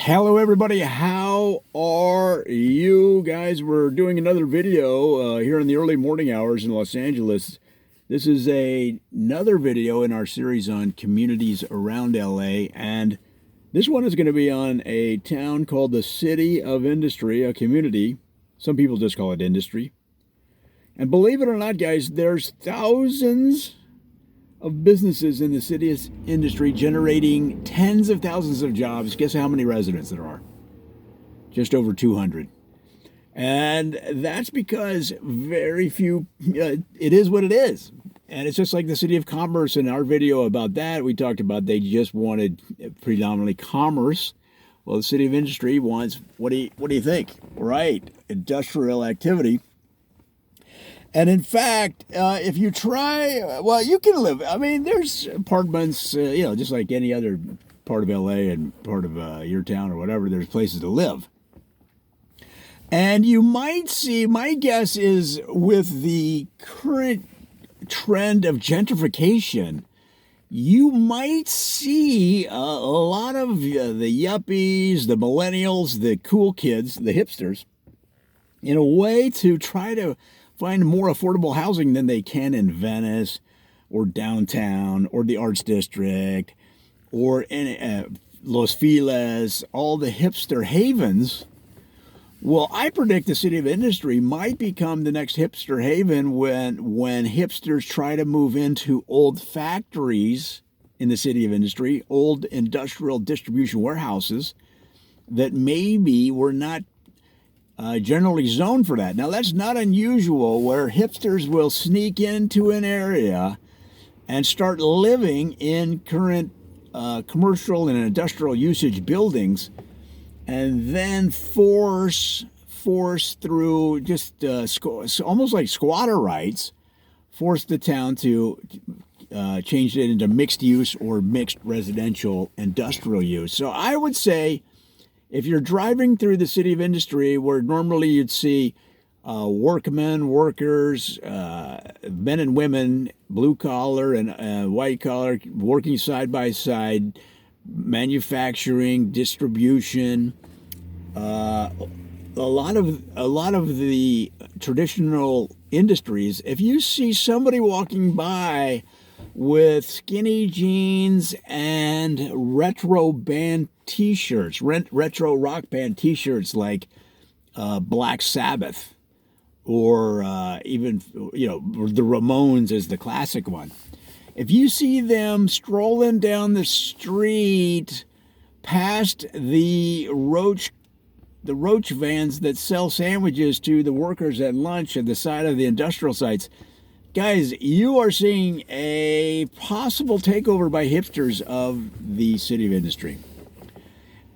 Hello, everybody. How are you guys? We're doing another video here in the early morning hours in Los Angeles. This is another video in our series on communities around LA, and this one is going to be on a town called the City of Industry, a community. Some people just call it industry. And believe it or not, guys, there's thousands of businesses in the city's industry generating tens of thousands of jobs. Guess how many residents there are? Just over 200. And that's because very few, it is what it is. And it's just like the City of Commerce. In our video about that, we talked about they just wanted predominantly commerce. Well, the City of Industry wants, what do you think? Right, industrial activity. And in fact, if you try, well, you can live. I mean, there's apartments, just like any other part of LA and part of your town or whatever, there's places to live. And you might see, my guess is with the current trend of gentrification, you might see a lot of the yuppies, the millennials, the cool kids, the hipsters, in a way to try to find more affordable housing than they can in Venice or downtown or the Arts District or in Los Feliz, all the hipster havens. Well, I predict the City of Industry might become the next hipster haven when hipsters try to move into old factories in the City of Industry, old industrial distribution warehouses that maybe were not generally zoned for that. Now, that's not unusual where hipsters will sneak into an area and start living in current commercial and industrial usage buildings and then force through just almost like squatter rights, force the town to change it into mixed use or mixed residential industrial use. So I would say, if you're driving through the City of Industry, where normally you'd see workmen, workers, men and women, blue collar and white collar, working side by side, manufacturing, distribution, a lot of the traditional industries. If you see somebody walking by with skinny jeans and retro band T-shirts, retro rock band T-shirts like Black Sabbath, or even the Ramones is the classic one. If you see them strolling down the street past the roach vans that sell sandwiches to the workers at lunch at the side of the industrial sites, guys, you are seeing a possible takeover by hipsters of the City of Industry.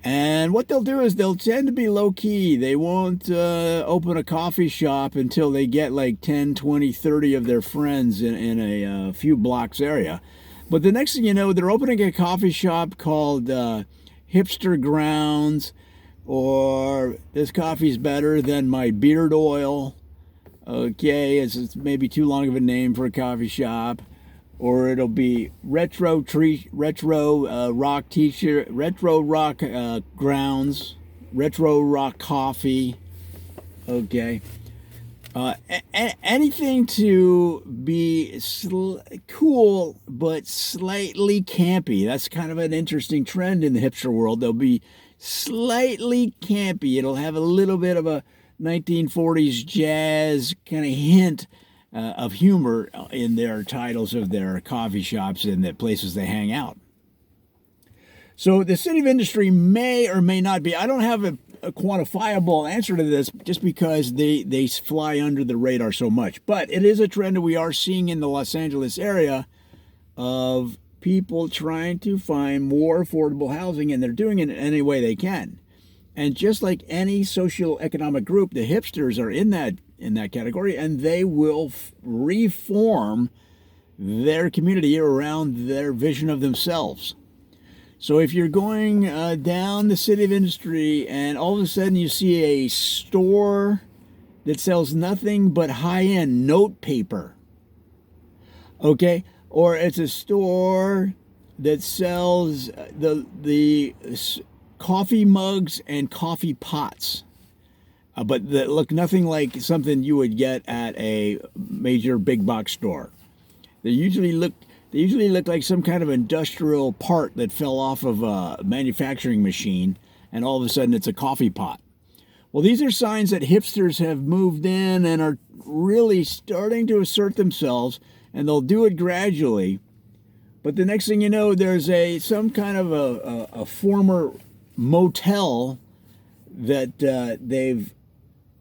And what they'll do is they'll tend to be low-key. They won't open a coffee shop until they get like 10, 20, 30 of their friends in a few blocks area. But the next thing you know, they're opening a coffee shop called Hipster Grounds, or this coffee's better than my beard oil. Okay, it's maybe too long of a name for a coffee shop. Or it'll be retro rock t-shirt, retro rock grounds, retro rock coffee. Okay, anything to be cool but slightly campy. That's kind of an interesting trend in the hipster world. They'll be slightly campy. It'll have a little bit of a 1940s jazz kind of hint of humor in their titles of their coffee shops and the places they hang out. So the City of Industry may or may not be. I don't have a quantifiable answer to this just because they fly under the radar so much. But it is a trend that we are seeing in the Los Angeles area of people trying to find more affordable housing, and they're doing it in any way they can. And just like any socio-economic group, the hipsters are in that category, and they will reform their community around their vision of themselves. So if you're going down the City of Industry and all of a sudden you see a store that sells nothing but high-end note paper, okay, or it's a store that sells the coffee mugs and coffee pots, but that look nothing like something you would get at a major big box store. They usually look like some kind of industrial part that fell off of a manufacturing machine, and all of a sudden it's a coffee pot. Well, these are signs that hipsters have moved in and are really starting to assert themselves, and they'll do it gradually. But the next thing you know, there's some kind of a former motel that they've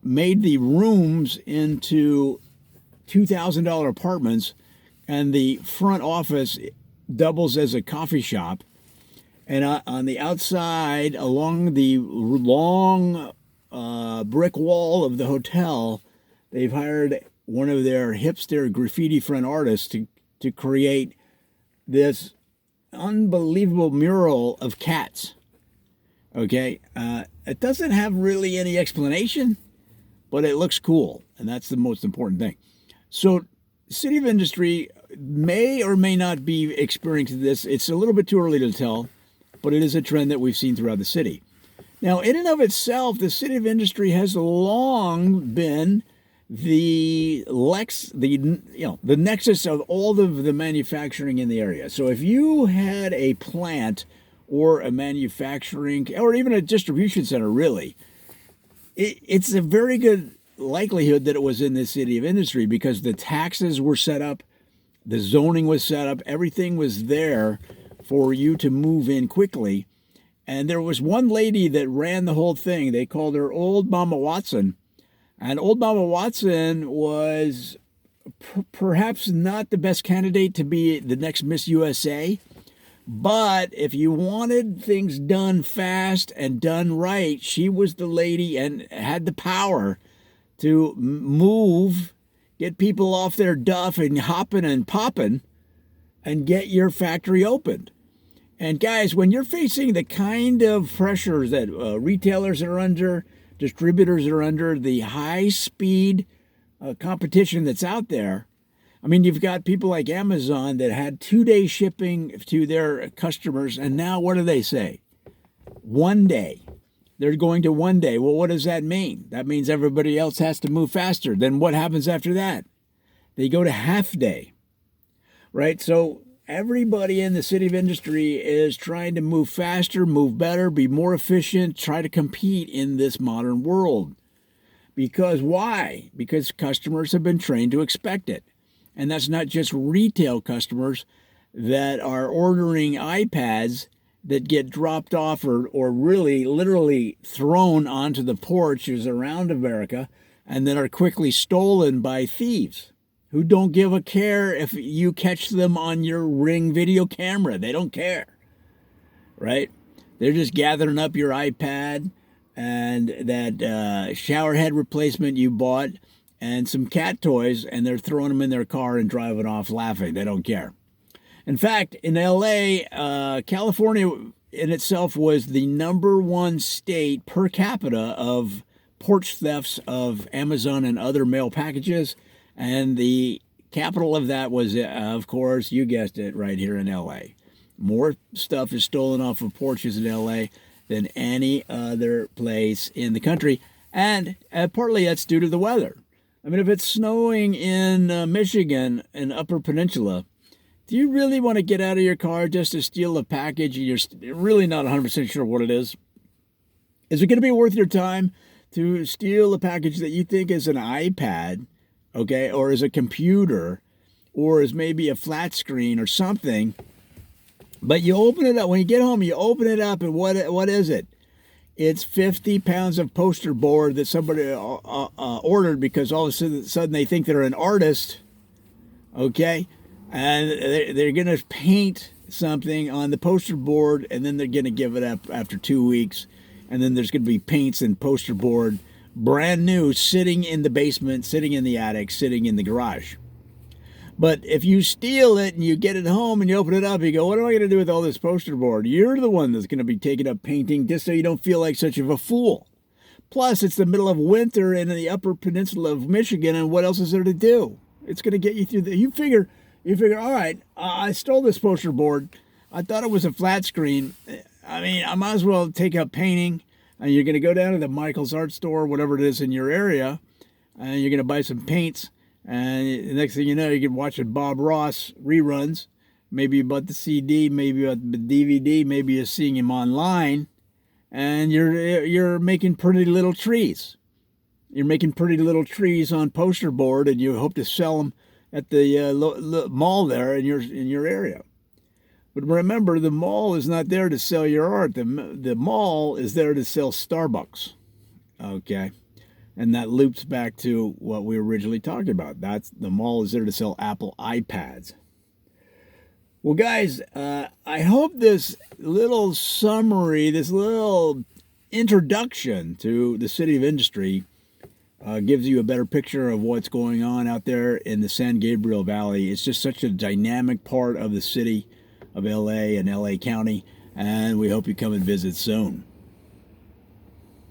made the rooms into $2,000 apartments, and the front office doubles as a coffee shop. And on the outside, along the long brick wall of the hotel, they've hired one of their hipster graffiti front artists to create this unbelievable mural of cats. Okay, it doesn't have really any explanation, but it looks cool, and that's the most important thing. So, City of Industry may or may not be experiencing this. It's a little bit too early to tell, but it is a trend that we've seen throughout the city. Now, in and of itself, the City of Industry has long been the nexus of all of the manufacturing in the area. So if you had a plant or a manufacturing or even a distribution center, really, it's a very good likelihood that it was in the City of Industry, because the taxes were set up, the zoning was set up, everything was there for you to move in quickly. And there was one lady that ran the whole thing. They called her Old Mama Watson. And Old Mama Watson was perhaps not the best candidate to be the next Miss USA. But if you wanted things done fast and done right, she was the lady and had the power to move, get people off their duff and hopping and popping, and get your factory opened. And guys, when you're facing the kind of pressures that retailers are under, distributors are under, the high-speed competition that's out there, I mean, you've got people like Amazon that had 2-day shipping to their customers, and now what do they say? 1 day. They're going to 1 day. Well, what does that mean? That means everybody else has to move faster. Then what happens after that? They go to half day, right? So everybody in the City of Industry is trying to move faster, move better, be more efficient, try to compete in this modern world. Because why? Because customers have been trained to expect it. And that's not just retail customers that are ordering iPads that get dropped off or really literally thrown onto the porches around America and then are quickly stolen by thieves who don't give a care if you catch them on your Ring video camera. They don't care, right? They're just gathering up your iPad and that shower head replacement you bought and some cat toys, and they're throwing them in their car and driving off laughing. They don't care. In fact, in LA, California in itself was the #1 state per capita of porch thefts of Amazon and other mail packages. And the capital of that was, of course, you guessed it, right here in LA. More stuff is stolen off of porches in LA than any other place in the country. And partly that's due to the weather. I mean, if it's snowing in Michigan and Upper Peninsula, do you really want to get out of your car just to steal a package and you're really not 100% sure what it is? Is it going to be worth your time to steal a package that you think is an iPad, okay, or is a computer, or is maybe a flat screen or something? But you open it up. When you get home, you open it up, and what is it? It's 50 pounds of poster board that somebody ordered because all of a sudden they think they're an artist, okay? And they're going to paint something on the poster board, and then they're going to give it up after 2 weeks. And then there's going to be paints and poster board, brand new, sitting in the basement, sitting in the attic, sitting in the garage. But if you steal it and you get it home and you open it up, you go, what am I going to do with all this poster board? You're the one that's going to be taking up painting just so you don't feel like such of a fool. Plus, it's the middle of winter in the Upper Peninsula of Michigan, and what else is there to do? It's going to get you through you figure, all right, I stole this poster board. I thought it was a flat screen. I mean, I might as well take up painting, and you're going to go down to the Michael's art store, whatever it is in your area, and you're going to buy some paints. And the next thing you know, you can watch Bob Ross reruns. Maybe you bought the CD, maybe you bought the DVD, maybe you're seeing him online, and you're making pretty little trees. You're making pretty little trees on poster board, and you hope to sell them at the mall there in your area. But remember, the mall is not there to sell your art. The mall is there to sell Starbucks. Okay, and that loops back to what we were originally talking about. The mall is there to sell Apple iPads. Well, guys, I hope this little summary, this little introduction to the City of Industry gives you a better picture of what's going on out there in the San Gabriel Valley. It's just such a dynamic part of the city of LA and LA County, and we hope you come and visit soon.